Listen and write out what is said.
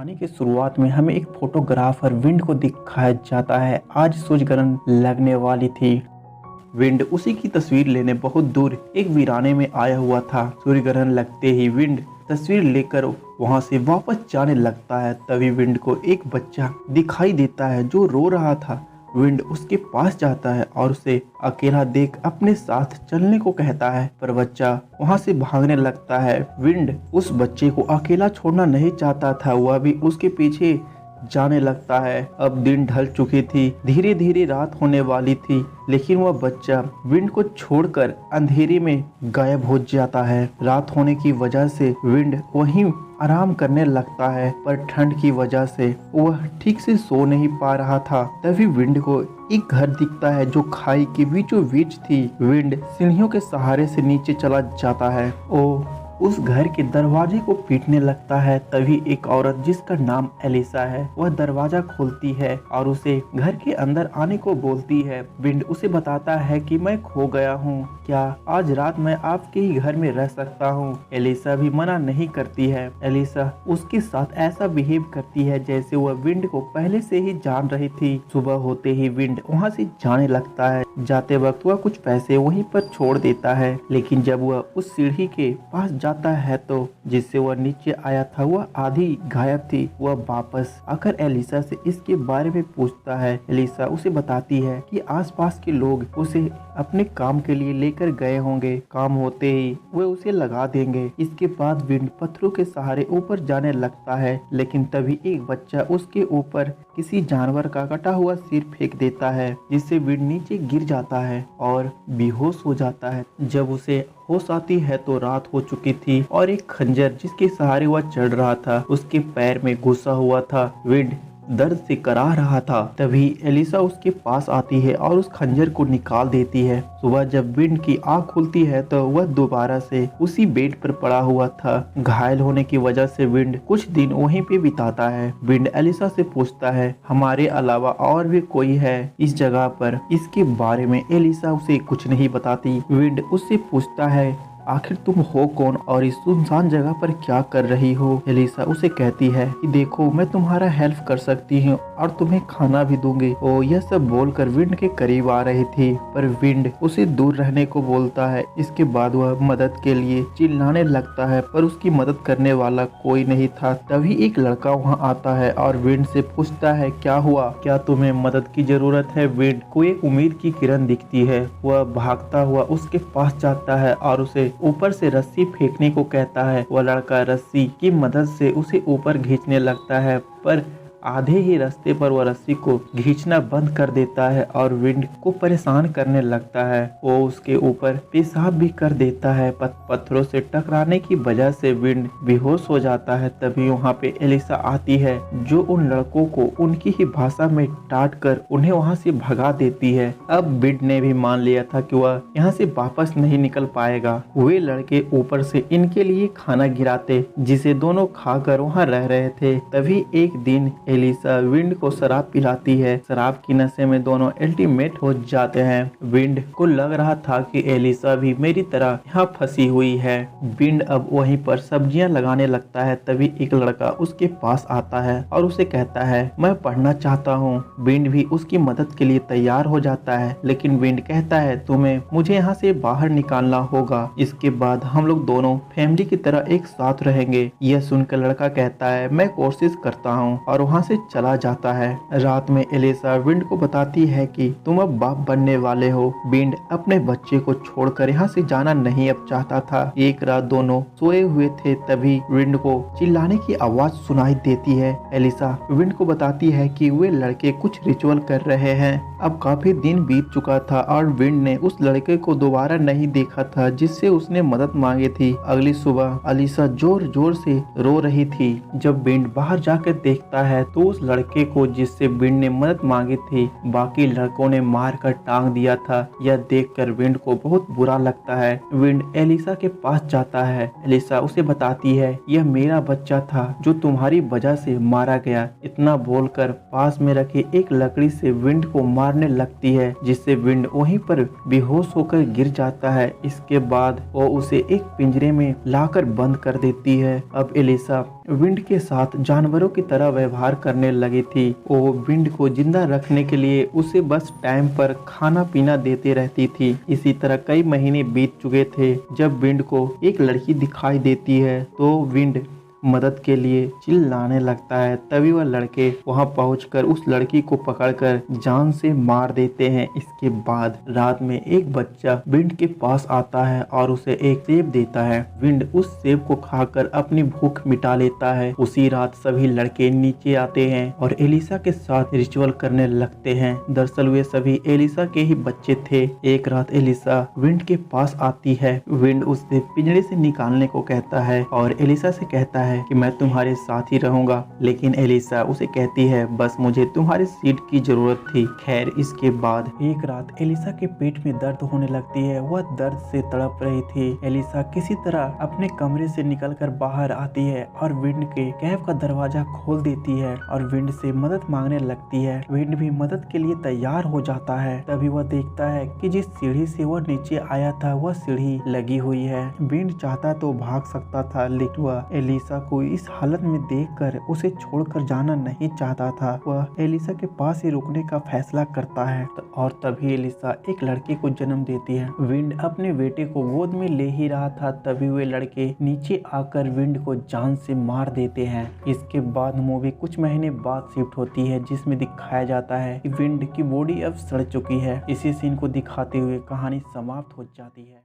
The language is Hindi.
कहानी के शुरुआत में हमें एक फोटोग्राफर विंड को दिखाया जाता है। आज सूरज ग्रहण लगने वाली थी। विंड उसी की तस्वीर लेने बहुत दूर एक वीराने में आया हुआ था। सूर्य ग्रहण लगते ही विंड तस्वीर लेकर वहां से वापस जाने लगता है। तभी विंड को एक बच्चा दिखाई देता है जो रो रहा था। विंड उसके पास जाता है और उसे अकेला देख अपने साथ चलने को कहता है, पर बच्चा वहां से भागने लगता है। विंड उस बच्चे को अकेला छोड़ना नहीं चाहता था, वह भी उसके पीछे जाने लगता है। अब दिन ढल चुकी थी, धीरे धीरे रात होने वाली थी, लेकिन वह बच्चा विंड को छोड़कर अंधेरे में गायब हो जाता है। रात होने की वजह से विंड वहीं आराम करने लगता है, पर ठंड की वजह से वह ठीक से सो नहीं पा रहा था। तभी विंड को एक घर दिखता है जो खाई के बीचों बीच थी। विंड सीढ़ियों के सहारे से नीचे चला जाता है। उस घर के दरवाजे को पीटने लगता है। तभी एक औरत जिसका नाम एलिसा है वह दरवाजा खोलती है और उसे घर के अंदर आने को बोलती है। विंड उसे बताता है कि मैं खो गया हूँ, क्या आज रात मैं आपके ही घर में रह सकता हूँ। एलिसा भी मना नहीं करती है। एलिसा उसके साथ ऐसा बिहेव करती है जैसे वह विंड को पहले से ही जान रही थी। सुबह होते ही विंड वहाँ से जाने लगता है। जाते वक्त वह कुछ पैसे वहीं पर छोड़ देता है, लेकिन जब वह उस सीढ़ी के पास जाता है तो जिससे वह नीचे आया था वह आधी गायब थी। वह वापस आकर एलिसा से इसके बारे में पूछता है। एलिसा उसे बताती है कि आसपास के लोग उसे अपने काम के लिए लेकर गए होंगे, काम होते ही वे उसे लगा देंगे। इसके बाद विंड पत्थरों के सहारे ऊपर जाने लगता है, लेकिन तभी एक बच्चा उसके ऊपर किसी जानवर का कटा हुआ सिर फेंक देता है, जिससे विंड नीचे गिर जाता है और बेहोश हो जाता है। जब उसे होश आती है तो रात हो चुकी थी और एक खंजर जिसके सहारे वह चढ़ रहा था उसके पैर में घुसा हुआ था। विंड दर्द से करा रहा था। तभी एलिसा उसके पास आती है और उस खंजर को निकाल देती है। सुबह जब विंड की आँख खुलती है तो वह दोबारा से उसी बेड पर पड़ा हुआ था। घायल होने की वजह से विंड कुछ दिन वहीं पे बिताता है। विंड एलिसा से पूछता है, हमारे अलावा और भी कोई है इस जगह पर? इसके बारे में एलिसा उसे कुछ नहीं बताती। विंड उससे पूछता है, आखिर तुम हो कौन और इस सुनसान जगह पर क्या कर रही हो? एलिसा उसे कहती है कि देखो, मैं तुम्हारा हेल्प कर सकती हूँ और तुम्हें खाना भी दूंगी। वो यह सब बोलकर विंड के करीब आ रही थी, पर विंड उसे दूर रहने को बोलता है। इसके बाद वह मदद के लिए चिल्लाने लगता है, पर उसकी मदद करने वाला कोई नहीं था। तभी एक लड़का वहाँ आता है और विंड से पूछता है, क्या हुआ, क्या तुम्हें मदद की जरूरत है? विंड को एक उम्मीद की किरण दिखती है। वह भागता हुआ उसके पास जाता है और उसे ऊपर से रस्सी फेंकने को कहता है। वह लड़का रस्सी की मदद से उसे ऊपर खींचने लगता है, पर आधे ही रास्ते पर वह रस्सी को खींचना बंद कर देता है और विंड को परेशान करने लगता है। वो उसके ऊपर पेशाब भी कर देता है। पत्थरों से टकराने की वजह से विंड बेहोश हो जाता है। तभी वहाँ पे एलिसा आती है जो उन लड़कों को उनकी ही भाषा में डांट कर उन्हें वहाँ से भगा देती है। अब विंड ने भी मान लिया था कि वह यहाँ से वापस नहीं निकल पाएगा। वे लड़के ऊपर से इनके लिए खाना गिराते, जिसे दोनों खाकर वहाँ रह रहे थे। तभी एक दिन एलिसा विंड को शराब पिलाती है। शराब की नशे में दोनों अल्टीमेट हो जाते हैं। विंड को लग रहा था कि एलिसा भी मेरी तरह यहाँ फंसी हुई है। विंड अब वहीं पर सब्जियां लगाने लगता है। तभी एक लड़का उसके पास आता है और उसे कहता है, मैं पढ़ना चाहता हूँ। विंड भी उसकी मदद के लिए तैयार हो जाता है, लेकिन विंड कहता है, तुम्हें मुझे यहाँ से बाहर निकालना होगा। इसके बाद हम लोग दोनों फैमिली की तरह एक साथ रहेंगे। यह सुनकर लड़का कहता है, मैं कोशिश करता हूँ, और वहाँ से चला जाता है। रात में एलिसा विंड को बताती है कि तुम अब बाप बनने वाले हो। विंड अपने बच्चे को छोड़कर यहाँ से जाना नहीं अब चाहता था। एक रात दोनों सोए हुए थे, तभी विंड को चिल्लाने की आवाज सुनाई देती है। एलिसा विंड को बताती है कि वे लड़के कुछ रिचुअल कर रहे हैं। अब काफी दिन बीत चुका था और विंड ने उस लड़के को दोबारा नहीं देखा था जिससे उसने मदद मांगी थी। अगली सुबह एलिसा जोर जोर से रो रही थी। जब विंड बाहर जाकर देखता है तो उस लड़के को जिससे विंड ने मदद मांगी थी बाकी लड़कों ने मारकर टांग दिया था। यह देखकर विंड को बहुत बुरा लगता है। विंड एलिसा के पास जाता है। एलिसा उसे बताती है, यह मेरा बच्चा था जो तुम्हारी वजह से मारा गया। इतना बोलकर पास में रखे एक लकड़ी से विंड को मारने लगती है, जिससे विंड वहीं पर बेहोश होकर गिर जाता है। इसके बाद वो उसे एक पिंजरे में लाकर बंद कर देती है। अब एलिसा विंड के साथ जानवरों की तरह व्यवहार करने लगी थी। वो विंड को जिंदा रखने के लिए उसे बस टाइम पर खाना पीना देते रहती थी। इसी तरह कई महीने बीत चुके थे। जब विंड को एक लड़की दिखाई देती है तो विंड मदद के लिए चिल्लाने लगता है। तभी वह लड़के वहां पहुंचकर उस लड़की को पकड़कर जान से मार देते हैं। इसके बाद रात में एक बच्चा विंड के पास आता है और उसे एक सेब देता है। विंड उस सेब को खाकर अपनी भूख मिटा लेता है। उसी रात सभी लड़के नीचे आते हैं और एलिसा के साथ रिचुअल करने लगते हैं। दरअसल वे सभी एलिसा के ही बच्चे थे। एक रात एलिसा विंड के पास आती है। विंड उसे पिंजरे से निकालने को कहता है और एलिसा से कहता है कि मैं तुम्हारे साथ ही रहूंगा, लेकिन एलिसा उसे कहती है बस मुझे तुम्हारे सीट की जरूरत थी। खैर इसके बाद एक रात एलिसा के पेट में दर्द होने लगती है। वह दर्द से तड़प रही थी। एलिसा किसी तरह अपने कमरे से निकलकर बाहर आती है और विंड के कैब का दरवाजा खोल देती है और विंड से मदद मांगने लगती है। विंड भी मदद के लिए तैयार हो जाता है। तभी वह देखता है कि जिस सीढ़ी से वह नीचे आया था वह सीढ़ी लगी हुई है। विंड चाहता तो भाग सकता था, लेकिन वह एलिसा को इस हालत में देखकर उसे छोड़कर जाना नहीं चाहता था। वह एलिसा के पास ही रुकने का फैसला करता है और तभी एलिसा एक लड़के को जन्म देती है। विंड अपने बेटे को गोद में ले ही रहा था, तभी वे लड़के नीचे आकर विंड को जान से मार देते हैं। इसके बाद मूवी कुछ महीने बाद शिफ्ट होती है, जिसमें दिखाया जाता है कि विंड की बॉडी अब सड़ चुकी है। इसी सीन को दिखाते हुए कहानी समाप्त हो जाती है।